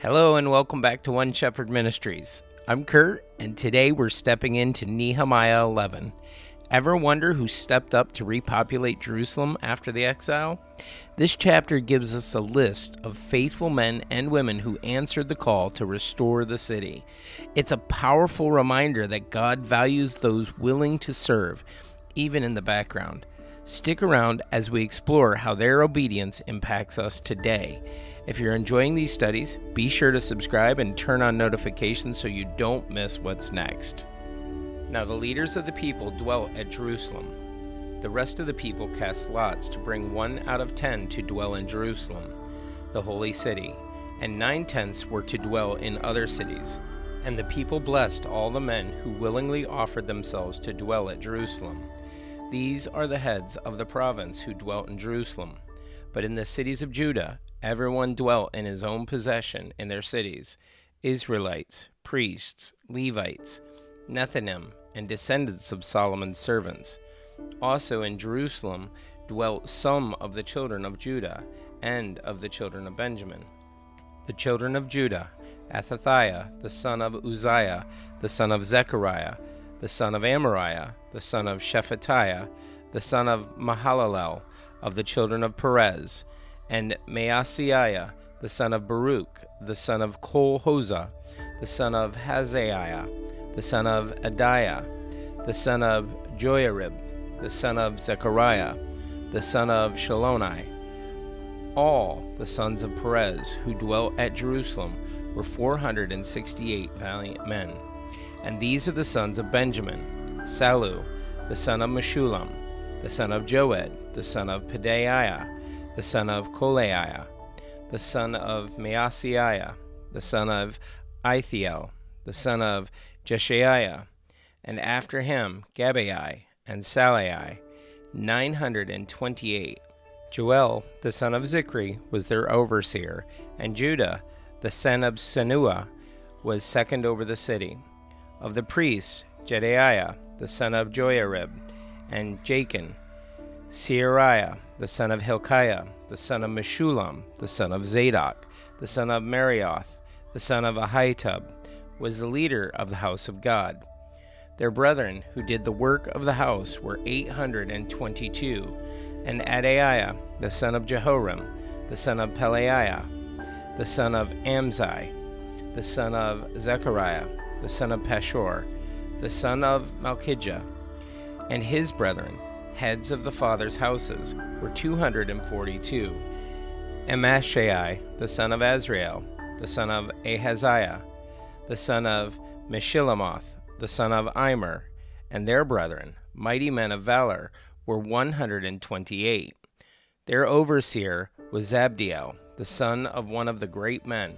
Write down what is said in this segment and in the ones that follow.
Hello and welcome back to One Shepherd Ministries. I'm Kurt, and today we're stepping into Nehemiah 11. Ever wonder who stepped up to repopulate Jerusalem after the exile? This chapter gives us a list of faithful men and women who answered the call to restore the city. It's a powerful reminder that God values those willing to serve, even in the background. Stick around as we explore how their obedience impacts us today. If you're enjoying these studies, be sure to subscribe and turn on notifications so you don't miss what's next. Now the leaders of the people dwelt at Jerusalem. The rest of the people cast lots to bring 1 out of 10 to dwell in Jerusalem, the holy city, and 9/10 were to dwell in other cities. And the people blessed all the men who willingly offered themselves to dwell at Jerusalem. These are the heads of the province who dwelt in Jerusalem. But in the cities of Judah, everyone dwelt in his own possession in their cities: Israelites, priests, Levites, Nethinim, and descendants of Solomon's servants. Also in Jerusalem dwelt some of the children of Judah and of the children of Benjamin. The children of Judah: Athathiah, the son of Uzziah, the son of Zechariah, the son of Amariah, the son of Shephatiah, the son of Mahalalel, of the children of Perez, and Maaseiah, the son of Baruch, the son of Kol-Hozah, the son of Hazaiah, the son of Adiah, the son of Joiarib, the son of Zechariah, the son of Shiloni. All the sons of Perez who dwelt at Jerusalem were 468 valiant men. And these are the sons of Benjamin: Salu, the son of Meshullam, the son of Joed, the son of Pedaiah, the son of Kolaiah, the son of Maaseiah, the son of Ithiel, the son of Jeshaiah, and after him Gabbai and Salai, 928. Joel, the son of Zichri, was their overseer, and Judah, the son of Senua, was second over the city. Of the priests, Jedaiah, the son of Joiarib, and Jachin, Seariah, the son of Hilkiah, the son of Meshullam, the son of Zadok, the son of Marioth, the son of Ahitub, was the leader of the house of God. Their brethren who did the work of the house were 822, and Adaiah, the son of Jehoram, the son of Pelaiah, the son of Amzai, the son of Zechariah, the son of Pashur, the son of Malchijah, and his brethren, heads of the fathers' houses, were 242. Amashai, the son of Azrael, the son of Ahaziah, the son of Meshillamoth, the son of Immer, and their brethren, mighty men of valor, were 128. Their overseer was Zabdiel, the son of one of the great men.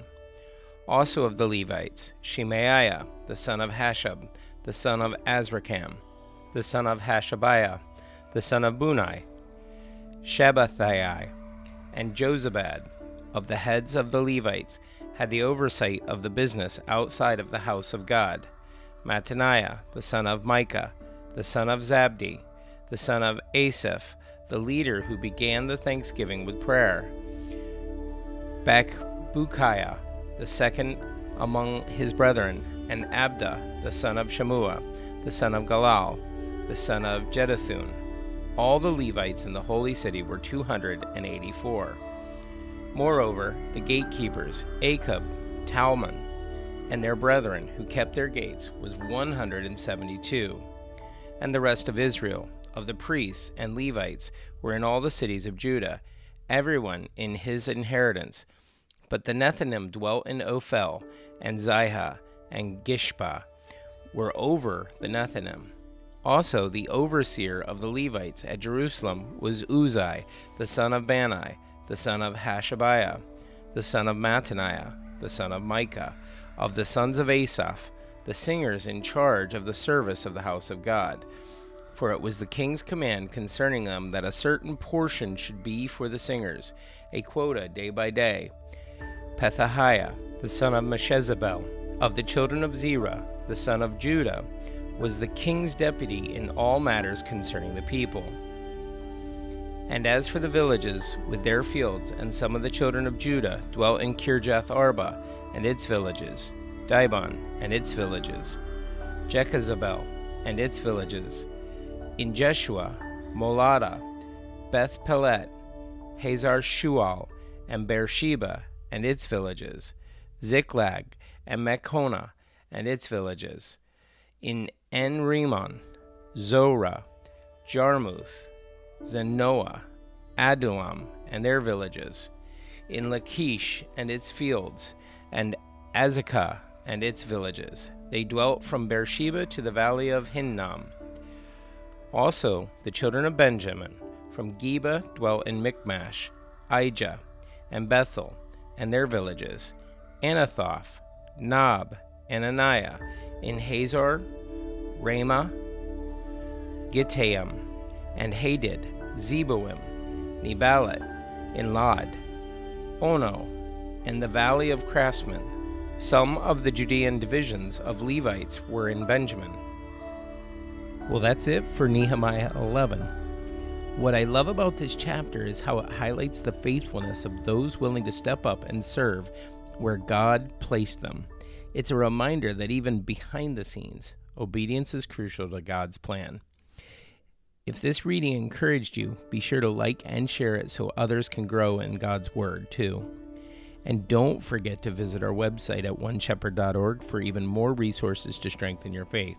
Also of the Levites, Shemaiah, the son of Hashab, the son of Azrikam, the son of Hashabiah, the son of Bunai, Shabbathai, and Jozabad. Of the heads of the Levites had the oversight of the business outside of the house of God: Mattaniah, the son of Micah, the son of Zabdi, the son of Asaph, the leader who began the thanksgiving with prayer; Bakbukiah, the second among his brethren, and Abda, the son of Shammua, the son of Galal, the son of Jeduthun. All the Levites in the holy city were 284. Moreover, the gatekeepers, Akub, Talmon, and their brethren who kept their gates, was 172. And the rest of Israel, of the priests and Levites, were in all the cities of Judah, everyone in his inheritance. But the Nethinim dwelt in Ophel, and Zihah, and Gishpa were over the Nethinim. Also the overseer of the Levites at Jerusalem was Uzzi, the son of Bani, the son of Hashabiah, the son of Mattaniah, the son of Micah, of the sons of Asaph, the singers in charge of the service of the house of God. For it was the king's command concerning them that a certain portion should be for the singers, a quota day by day. Pethahiah, the son of Meshezabel, of the children of Zerah, the son of Judah, was the king's deputy in all matters concerning the people. And as for the villages with their fields, and some of the children of Judah dwelt in Kirjath Arba, and its villages, Dibon and its villages, Jechezabel and its villages, in Jeshua, Molada, Beth Pelet, Hazar Shual, and Beersheba and its villages, Ziklag and Mechonah and its villages, in En-Rimmon, Zorah, Jarmuth, Zanoah, Adullam and their villages, in Lachish and its fields, and Azekah and its villages. They dwelt from Beersheba to the valley of Hinnom. Also the children of Benjamin from Geba dwelt in Michmash, Ijah, and Bethel, and their villages, Anathoth, Nob, and Anaiah, in Hazor, Ramah, Gittaim, and Hadid, Zeboim, Nebalat, in Lod, Ono, and the valley of craftsmen. Some of the Judean divisions of Levites were in Benjamin. Well, that's it for Nehemiah 11. What I love about this chapter is how it highlights the faithfulness of those willing to step up and serve where God placed them. It's a reminder that even behind the scenes, obedience is crucial to God's plan. If this reading encouraged you, be sure to like and share it so others can grow in God's Word too. And don't forget to visit our website at oneshepherd.org for even more resources to strengthen your faith.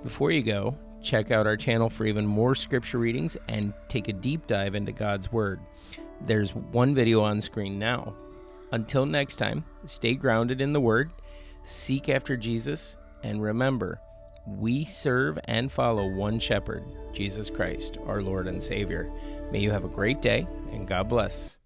Before you go, check out our channel for even more scripture readings and take a deep dive into God's Word. There's one video on screen now. Until next time, stay grounded in the Word, seek after Jesus, and remember, we serve and follow one shepherd, Jesus Christ, our Lord and Savior. May you have a great day, and God bless.